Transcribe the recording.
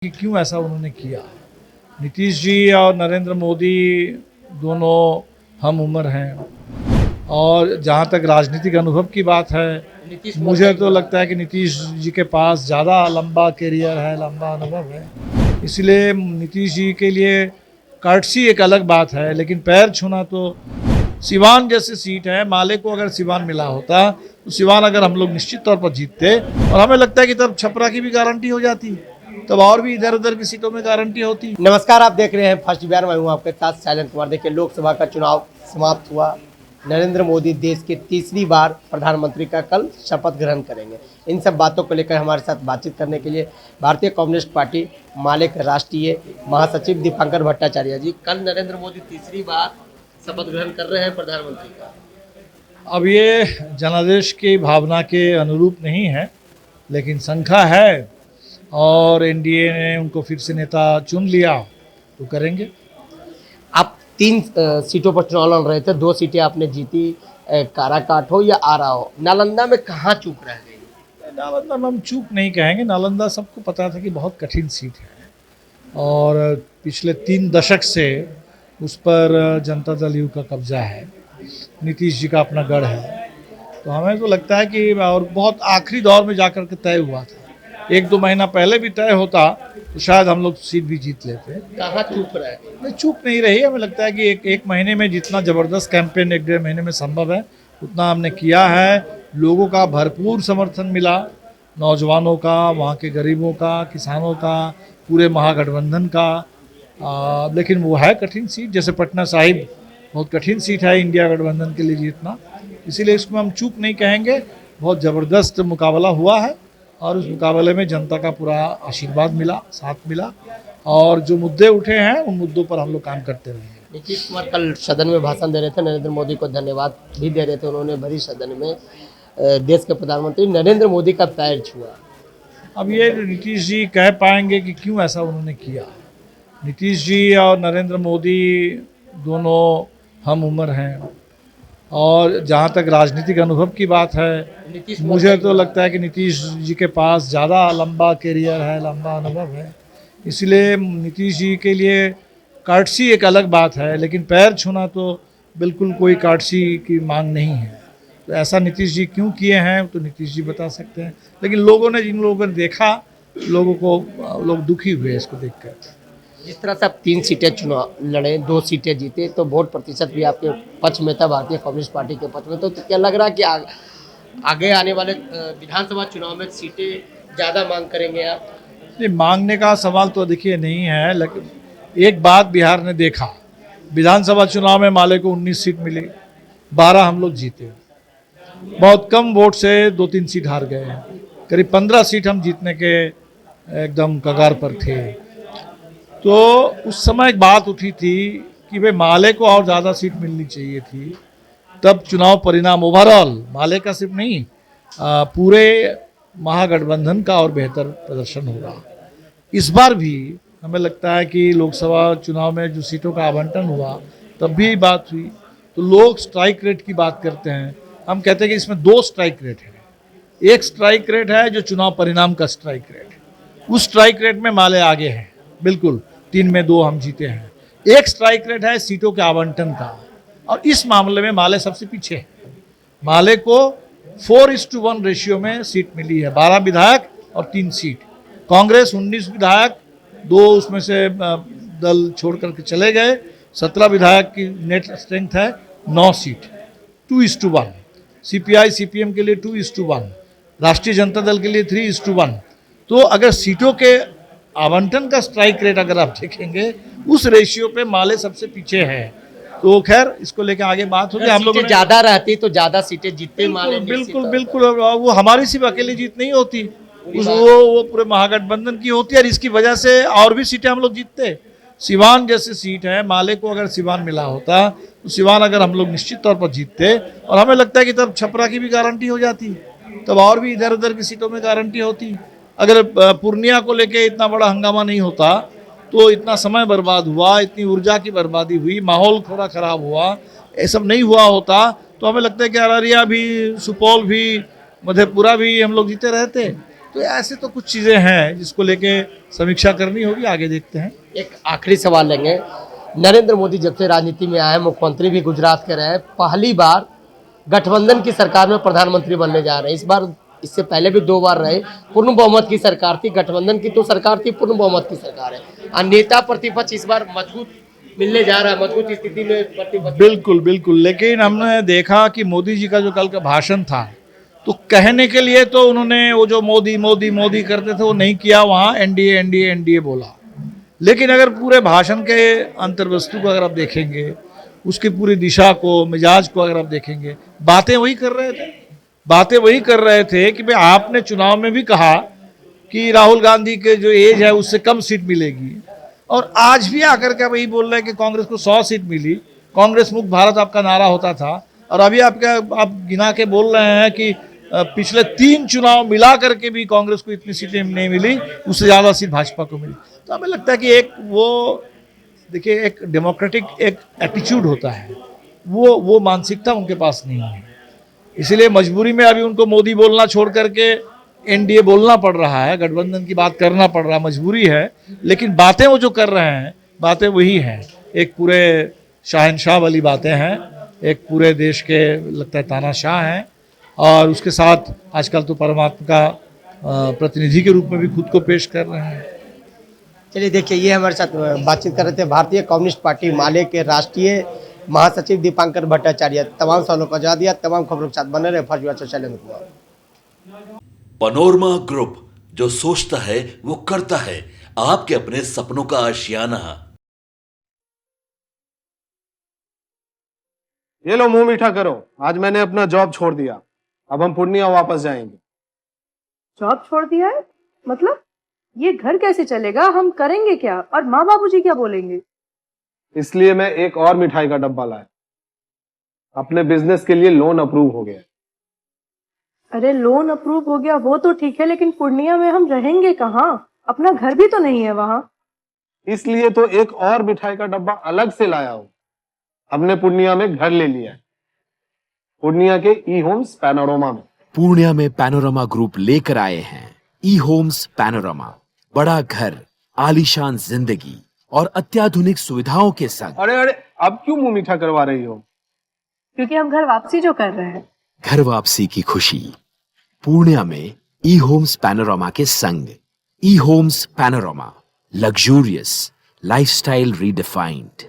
कि क्यों ऐसा उन्होंने किया। नीतीश जी और नरेंद्र मोदी दोनों हम उम्र हैं और जहाँ तक राजनीतिक अनुभव की बात है, मुझे तो लगता है कि नीतीश जी के पास ज़्यादा लंबा करियर है, लंबा अनुभव है। इसलिए नीतीश जी के लिए कर्टसी एक अलग बात है, लेकिन पैर छूना तो सिवान जैसी सीट है। माले को अगर सिवान मिला होता तो सिवान अगर हम लोग निश्चित तौर पर जीतते, और हमें लगता है कि तब छपरा की भी गारंटी हो जाती, तब और भी इधर उधर की सीटों में गारंटी होती। नमस्कार, आप देख रहे हैं फर्स्ट बिहार। मैं हूं आपके साथ शैलेंद्र कुमार। देखिए, लोकसभा का चुनाव समाप्त हुआ। नरेंद्र मोदी देश के तीसरी बार प्रधानमंत्री का कल शपथ ग्रहण करेंगे। इन सब बातों को लेकर हमारे साथ बातचीत करने के लिए भारतीय कम्युनिस्ट पार्टी माले के राष्ट्रीय महासचिव दीपांकर भट्टाचार्य जी। कल नरेंद्र मोदी तीसरी बार शपथ ग्रहण कर रहे हैं प्रधानमंत्री का। अब ये जनादेश की भावना के अनुरूप नहीं है, लेकिन संख्या है और एनडीए ने उनको फिर से नेता चुन लिया तो करेंगे। आप तीन सीटों पर चुनाव लड़ रहे थे, 2 सीटें आपने जीती। काराकाट हो या आरा हो, नालंदा में कहाँ चूक रह गई? नालंदा में हम चूक नहीं कहेंगे। नालंदा सबको पता था कि बहुत कठिन सीट है और पिछले 3 दशक से उस पर जनता दल यू का कब्जा है, नीतीश जी का अपना गढ़ है। तो हमें तो लगता है कि और बहुत आखिरी दौर में जाकर के तय हुआ था। 1-2 महीना पहले भी तय होता तो शायद हम लोग सीट भी जीत लेते। कहाँ चूक रहा है? नहीं, चूक नहीं रही। हमें लगता है कि एक महीने में जितना ज़बरदस्त कैंपेन 1-1.5 महीने में संभव है उतना हमने किया है। लोगों का भरपूर समर्थन मिला, नौजवानों का, वहाँ के गरीबों का, किसानों का, पूरे महागठबंधन का। लेकिन वो है कठिन सीट, जैसे पटना साहिब बहुत कठिन सीट है इंडिया गठबंधन के लिए जीतना। इसीलिए इसको हम चूक नहीं कहेंगे। बहुत ज़बरदस्त मुकाबला हुआ है और उस मुकाबले में जनता का पूरा आशीर्वाद मिला, साथ मिला, और जो मुद्दे उठे हैं उन मुद्दों पर हम लोग काम करते रहे हैं। नीतीश कुमार कल सदन में भाषण दे रहे थे, नरेंद्र मोदी को धन्यवाद भी दे रहे थे। उन्होंने भरी सदन में देश के प्रधानमंत्री नरेंद्र मोदी का पैर छुआ। अब ये नीतीश जी कह पाएंगे कि क्यों ऐसा उन्होंने किया। नीतीश जी और नरेंद्र मोदी दोनों हम उम्र हैं और जहाँ तक राजनीतिक अनुभव की बात है, मुझे तो लगता है कि नीतीश जी के पास ज़्यादा लंबा करियर है, लंबा अनुभव है। इसलिए नीतीश जी के लिए कर्टसी एक अलग बात है, लेकिन पैर छूना तो बिल्कुल कोई कर्टसी की मांग नहीं है। तो ऐसा नीतीश जी क्यों किए हैं तो नीतीश जी बता सकते हैं, लेकिन लोगों ने, जिन लोगों ने देखा, लोग दुखी हुए इसको देखकर। जिस तरह से आप 3 सीटें चुनाव लड़े, 2 सीटें जीते, तो वोट प्रतिशत भी आपके पक्ष में था, भारतीय कम्युनिस्ट पार्टी के पक्ष में। तो क्या लग रहा है कि आगे आने वाले विधानसभा चुनाव में सीटें ज़्यादा मांग करेंगे आप? नहीं, मांगने का सवाल तो देखिए नहीं है, लेकिन एक बात बिहार ने देखा, विधानसभा चुनाव में माले को 19 सीट मिली, 12 हम लोग जीते। बहुत कम वोट से 2-3 सीट हार गए हैं। करीब 15 सीट हम जीतने के एकदम कगार पर थे। तो उस समय एक बात उठी थी कि भाई माले को और ज़्यादा सीट मिलनी चाहिए थी, तब चुनाव परिणाम ओवरऑल माले का सिर्फ नहीं, पूरे महागठबंधन का और बेहतर प्रदर्शन होगा। इस बार भी हमें लगता है कि लोकसभा चुनाव में जो सीटों का आवंटन हुआ तब भी बात हुई, तो लोग स्ट्राइक रेट की बात करते हैं। हम कहते हैं कि इसमें 2 स्ट्राइक रेट है। एक स्ट्राइक रेट है जो चुनाव परिणाम का स्ट्राइक रेट, उस स्ट्राइक रेट में माले आगे हैं, बिल्कुल 3 में 2 हम जीते हैं। एक स्ट्राइक रेट है सीटों के आवंटन का, और इस मामले में माले सबसे पीछे है। माले को 4:1 रेशियो में सीट मिली है, 12 विधायक और 3 सीट। कांग्रेस 19 विधायक, 2 उसमें से दल छोड़ करके चले गए, 17 विधायक की नेट स्ट्रेंथ है, 9 सीट, 2:1। सीपीआई सीपीएम के लिए 2:1, राष्ट्रीय जनता दल के लिए 3:1। तो अगर सीटों के आवंटन का स्ट्राइक रेट अगर आप देखेंगे, उस रेशियो पे माले सबसे पीछे है। तो खैर, इसको लेकर आगे बात होगी। हम लोग ज़्यादा रहती तो ज़्यादा सीटें जीतते माले। बिल्कुल वो हमारी सिर्फ अकेली जीत नहीं होती, वो पूरे महागठबंधन की होती है, और इसकी वजह से और भी सीटें हम लोग जीतते। सिवान जैसी सीट है, माले को अगर सिवान मिला होता तो सिवान अगर हम लोग निश्चित तौर पर जीतते, और हमें लगता है कि तब छपरा की भी गारंटी हो जाती, तब और भी इधर उधर की सीटों में गारंटी होती। अगर पूर्णिया को लेके इतना बड़ा हंगामा नहीं होता तो इतना समय बर्बाद हुआ, इतनी ऊर्जा की बर्बादी हुई, माहौल थोड़ा ख़राब हुआ, ये सब नहीं हुआ होता तो हमें लगता है कि अररिया भी, सुपौल भी, मधेपुरा भी हम लोग जीते रहते। तो ऐसे तो कुछ चीज़ें हैं जिसको लेके समीक्षा करनी होगी, आगे देखते हैं। एक आखिरी सवाल लेंगे। नरेंद्र मोदी जब से राजनीति में आए, मुख्यमंत्री भी गुजरात के रहे, पहली बार गठबंधन की सरकार में प्रधानमंत्री बनने जा रहे हैं। इस बार, इससे पहले भी 2 बार रहे, पूर्ण बहुमत की सरकार थी, गठबंधन की तो सरकार थी, पूर्ण बहुमत की सरकार है। और नेता प्रतिपक्ष इस बार मजबूत मिलने जा रहा है, मजबूत स्थिति में प्रतिपक्ष। बिल्कुल बिल्कुल, लेकिन हमने देखा कि मोदी जी का जो कल का भाषण था, तो कहने के लिए तो उन्होंने वो जो मोदी मोदी मोदी करते थे वो नहीं किया, वहाँ एनडीए एनडीए एनडीए बोला। लेकिन अगर पूरे भाषण के अंतर्वस्तु को अगर आप देखेंगे, उसकी पूरी दिशा को, मिजाज को अगर आप देखेंगे, बातें वही कर रहे थे। बातें वही कर रहे थे कि भाई आपने चुनाव में भी कहा कि राहुल गांधी के जो एज है उससे कम सीट मिलेगी, और आज भी आकर के वही बोल रहे हैं कि कांग्रेस को 100 सीट मिली। कांग्रेस मुक्त भारत आपका नारा होता था, और अभी आप गिना के बोल रहे हैं कि पिछले 3 चुनाव मिला करके भी कांग्रेस को इतनी सीटें नहीं मिली, उससे ज़्यादा सीट भाजपा को मिली। तो हमें लगता है कि एक वो देखिए, एक डेमोक्रेटिक एक एटीट्यूड होता है, वो मानसिकता उनके पास नहीं है। इसलिए मजबूरी में अभी उनको मोदी बोलना छोड़ करके एनडीए बोलना पड़ रहा है, गठबंधन की बात करना पड़ रहा है, मजबूरी है। लेकिन बातें वो जो कर रहे हैं, बातें वही हैं, एक पूरे शहंशाह वाली बातें हैं, एक पूरे देश के लगता है तानाशाह हैं, और उसके साथ आजकल तो परमात्मा का प्रतिनिधि के रूप में भी खुद को पेश कर रहे हैं। चलिए देखिए, ये हमारे साथ बातचीत कर रहे थे भारतीय कम्युनिस्ट पार्टी माले के राष्ट्रीय महासचिव दीपांकर भट्टाचार्य। तमाम सवालों का जवाब दिया। तमाम खबरों के साथ बने रहे फर्स्ट बैच चैनल को। पनोरमा ग्रुप, जो सोचता है वो करता है, आपके अपने सपनों का आशियाना। ये लो, मुंह मीठा करो। आज मैंने अपना जॉब छोड़ दिया, अब हम पूर्णिया वापस जाएंगे। जॉब छोड़ दिया है? मतलब ये घर कैसे चलेगा? हम करेंगे क्या? और माँ बाबूजी क्या बोलेंगे? इसलिए मैं एक और मिठाई का डब्बा लाया। अपने बिजनेस के लिए लोन अप्रूव हो गया। अरे लोन अप्रूव हो गया वो तो ठीक है, लेकिन पूर्णिया में हम रहेंगे कहाँ? अपना घर भी तो नहीं है वहाँ। इसलिए तो एक और मिठाई का डब्बा अलग से लाया हूं। हमने पूर्णिया में घर ले लिया है, पूर्णिया के ई होम्स पैनोरमा में। पूर्णिया में पैनोरमा ग्रुप लेकर आए हैं ई होम्स पैनोरमा। बड़ा घर, आलीशान जिंदगी और अत्याधुनिक सुविधाओं के संग। अरे अरे, अब क्यों मुंह मीठा करवा रही हो? क्योंकि हम घर वापसी जो कर रहे हैं। घर वापसी की खुशी पूर्णिया में ई होम्स पैनोरमा के संग। ई Homes Panorama, luxurious lifestyle redefined.